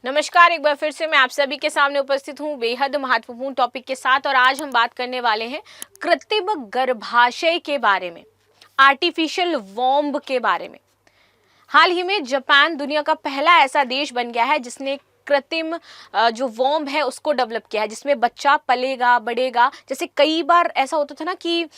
नमस्कार, एक बार फिर से मैं आप सभी के सामने उपस्थित हूँ बेहद महत्वपूर्ण टॉपिक के साथ। और आज हम बात करने वाले हैं कृत्रिम गर्भाशय के बारे में, आर्टिफिशियल वॉम्ब के बारे में। हाल ही में जापान दुनिया का पहला ऐसा देश बन गया है जिसने कृत्रिम जो वॉम्ब है उसको डेवलप किया है, जिसमें बच्चा पलेगा बढ़ेगा। जैसे कई बार ऐसा होता था ना कि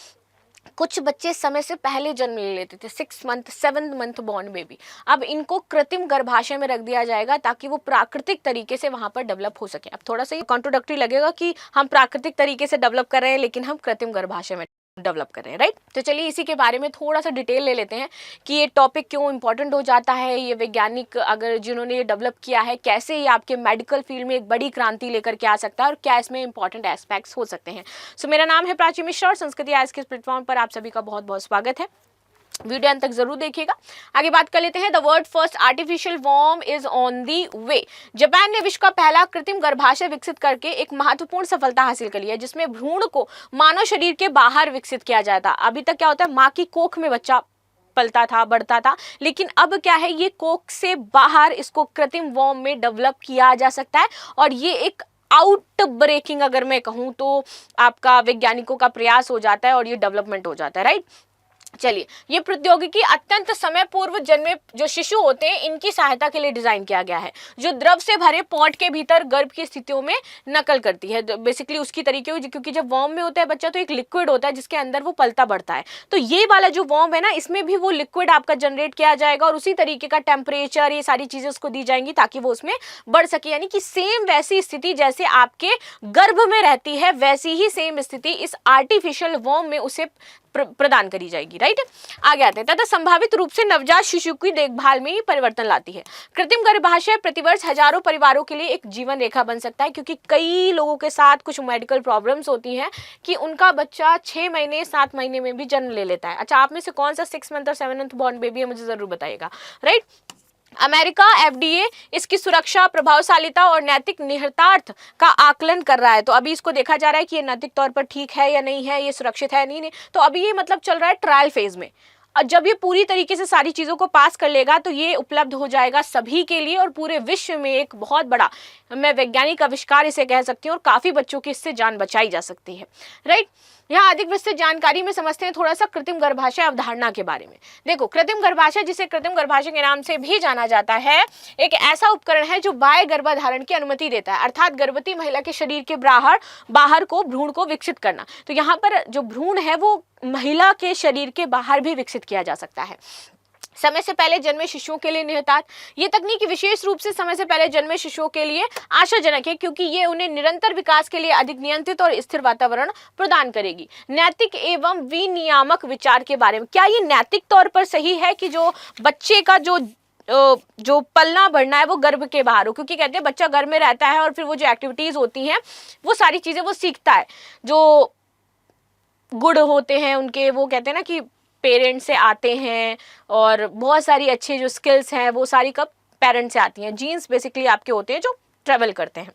कुछ बच्चे समय से पहले जन्म ले लेते थे, 6 मंथ 7 मंथ बॉर्न बेबी। अब इनको कृत्रिम गर्भाशय में रख दिया जाएगा ताकि वो प्राकृतिक तरीके से वहां पर डेवलप हो सके। अब थोड़ा सा ये कॉन्ट्रोडक्टरी लगेगा कि हम प्राकृतिक तरीके से डेवलप कर रहे हैं लेकिन हम कृत्रिम गर्भाशय में डेवलप कर रहे हैं, राइट। तो चलिए इसी के बारे में थोड़ा सा डिटेल ले लेते हैं कि ये टॉपिक क्यों इंपॉर्टेंट हो जाता है। ये वैज्ञानिक अगर जिन्होंने ये डेवलप किया है, कैसे ये आपके मेडिकल फील्ड में एक बड़ी क्रांति लेकर के आ सकता है और क्या इसमें इंपॉर्टेंट एस्पेक्ट्स हो सकते हैं। सो मेरा नाम है प्राची मिश्रा और संस्कृति आज के प्लेटफॉर्म पर आप सभी का बहुत बहुत स्वागत है। वीडियो अंत तक जरूर देखिएगा। आगे बात कर लेते हैं। The world first artificial worm is on the way. Japan ने विश्व का पहला कृत्रिम गर्भाशय विकसित करके एक महत्वपूर्ण सफलता हासिल कर ली है, जिसमें भ्रूण को मानव शरीर के बाहर विकसित किया जाता। अभी तक क्या होता है, माँ की कोख में बच्चा पलता था, बढ़ता था, लेकिन अब क्या है, ये कोख से बाहर इसको कृत्रिम वॉर्म में डेवलप किया जा सकता है। और ये एक आउट ब्रेकिंग अगर मैं कहूँ तो आपका वैज्ञानिकों का प्रयास हो जाता है और ये डेवलपमेंट हो जाता है, राइट। चलिए, ये प्रौद्योगिकी अत्यंत समय पूर्व जन्मे जो शिशु होते हैं इनकी सहायता के लिए डिजाइन किया गया है, जो द्रव से भरे पॉट के भीतर गर्भ की स्थितियों में नकल करती है। बेसिकली उसकी तरीके, क्योंकि जब वॉर्म में होता है बच्चा तो एक लिक्विड होता है जिसके अंदर वो पलता बढ़ता है। तो ये वाला जो वॉर्म है ना, इसमें भी वो लिक्विड आपका जनरेट किया जाएगा और उसी तरीके का टेम्परेचर, ये सारी चीजें उसको दी जाएंगी ताकि वो उसमें बढ़ सके। यानी कि सेम वैसी स्थिति जैसे आपके गर्भ में रहती है, वैसी ही सेम स्थिति इस आर्टिफिशियल वॉर्म में उसे प्रदान करी जाएगी, राइट। आगे आते हैं। तथा संभावित रूप से नवजात शिशु की देखभाल में ही परिवर्तन लाती है। कृत्रिम गर्भाशय प्रतिवर्ष हजारों परिवारों के लिए एक जीवन रेखा बन सकता है, क्योंकि कई लोगों के साथ कुछ मेडिकल प्रॉब्लम्स होती हैं कि उनका बच्चा 6 महीने 7 महीने में भी जन्म ले लेता है। अच्छा, आप में से कौन सा 6 मंथ और 7 मंथ बॉर्न बेबी है, मुझे जरूर बताइएगा, राइट। अमेरिका FDA इसकी सुरक्षा, प्रभावशालीता और नैतिक निहितार्थ का आकलन कर रहा है। तो अभी इसको देखा जा रहा है कि ये नैतिक तौर पर ठीक है या नहीं है, ये सुरक्षित है नहीं। तो अभी ये मतलब चल रहा है ट्रायल फेज में। और जब ये पूरी तरीके से सारी चीज़ों को पास कर लेगा तो ये उपलब्ध हो जाएगा सभी के लिए और पूरे विश्व में एक बहुत बड़ा, मैं वैज्ञानिक आविष्कार इसे कह सकती हूँ, और काफ़ी बच्चों की इससे जान बचाई जा सकती है, राइट। यहाँ अधिक विस्तृत जानकारी में समझते हैं थोड़ा सा कृत्रिम गर्भाशय अवधारणा के बारे में। देखो, कृत्रिम गर्भाशय, जिसे कृत्रिम गर्भाशय के नाम से भी जाना जाता है, एक ऐसा उपकरण है जो बाह्य गर्भधारण की अनुमति देता है, अर्थात गर्भवती महिला के शरीर के बाहर को भ्रूण को विकसित करना। तो यहाँ पर जो भ्रूण है वो महिला के शरीर के बाहर भी विकसित किया जा सकता है। समय से पहले जन्मे शिशुओं के लिए निहितार्थ, ये तकनीक विशेष रूप से समय से पहले जन्मे शिशुओं के लिए आशाजनक है, क्योंकि ये उन्हें निरंतर विकास के लिए अधिक नियंत्रित और स्थिर वातावरण प्रदान करेगी। नैतिक एवं विनियामक विचार के बारे में, क्या ये नैतिक तौर पर सही है कि जो बच्चे का जो पलना बढ़ना है वो गर्भ के बाहर हो? क्योंकि कहते हैं बच्चा गर्भ में रहता है और फिर वो जो एक्टिविटीज होती हैं वो सारी चीजें वो सीखता है, जो गुण होते हैं उनके, वो कहते हैं ना कि पेरेंट्स से आते हैं, और बहुत सारी अच्छी जो स्किल्स हैं वो सारी कब पेरेंट्स से आती हैं। जीन्स बेसिकली आपके होते हैं जो ट्रेवल करते हैं।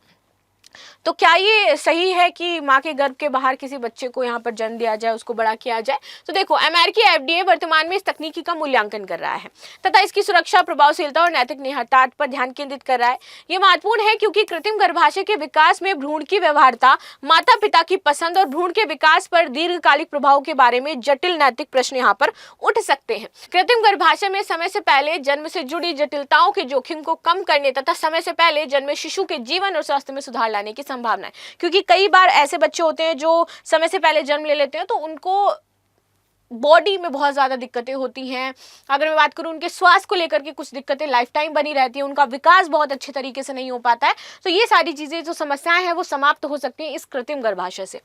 तो क्या ये सही है कि माँ के गर्भ के बाहर किसी बच्चे को यहाँ पर जन्म दिया जाए, उसको बड़ा किया जाए? तो देखो, अमेरिकी FDA वर्तमान में इस तकनीकी का मूल्यांकन कर रहा है तथा इसकी सुरक्षा, प्रभावशीलता और नैतिक निहितार्थ पर ध्यान केंद्रित कर रहा है। ये महत्वपूर्ण है क्योंकि कृत्रिम गर्भाशय के विकास में भ्रूण की व्यवहार्यता, माता पिता की पसंद और भ्रूण के विकास पर दीर्घकालिक प्रभाव के बारे में जटिल नैतिक प्रश्न यहाँ पर उठ सकते हैं। कृत्रिम गर्भाशय में समय से पहले जन्म से जुड़ी जटिलताओं के जोखिम को कम करने तथा समय से पहले जन्मे शिशु के जीवन और स्वास्थ्य में सुधार लाने की संभावना है, क्योंकि कई बार ऐसे बच्चे होते हैं जो समय से पहले जन्म ले लेते हैं तो उनको बॉडी में बहुत ज्यादा दिक्कतें होती हैं। अगर मैं बात करूं उनके स्वास्थ्य को लेकर के कुछ दिक्कतें लाइफ टाइम बनी रहती है, उनका विकास बहुत अच्छे तरीके से नहीं हो पाता है। तो ये सारी चीजें जो समस्याएं हैं वो समाप्त हो सकती हैं इस कृत्रिम गर्भाशय से।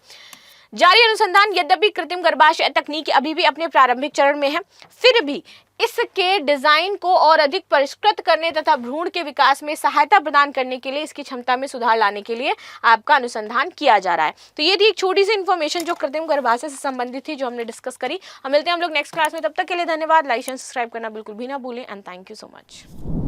जारी अनुसंधान, यद्यपि कृत्रिम गर्भाशय तकनीक अभी भी अपने प्रारंभिक चरण में है, फिर भी इसके डिजाइन को और अधिक परिष्कृत करने तथा भ्रूण के विकास में सहायता प्रदान करने के लिए, इसकी क्षमता में सुधार लाने के लिए आपका अनुसंधान किया जा रहा है। तो ये थी एक छोटी सी इन्फॉर्मेशन जो कृत्रिम गर्भाशय से संबंधित थी, जो हमने डिस्कस करी। हम मिलते हैं हम लोग नेक्स्ट क्लास में, तब तक के लिए धन्यवाद। लाइक एंड सब्सक्राइब करना बिल्कुल भी ना भूलें, and thank you so much.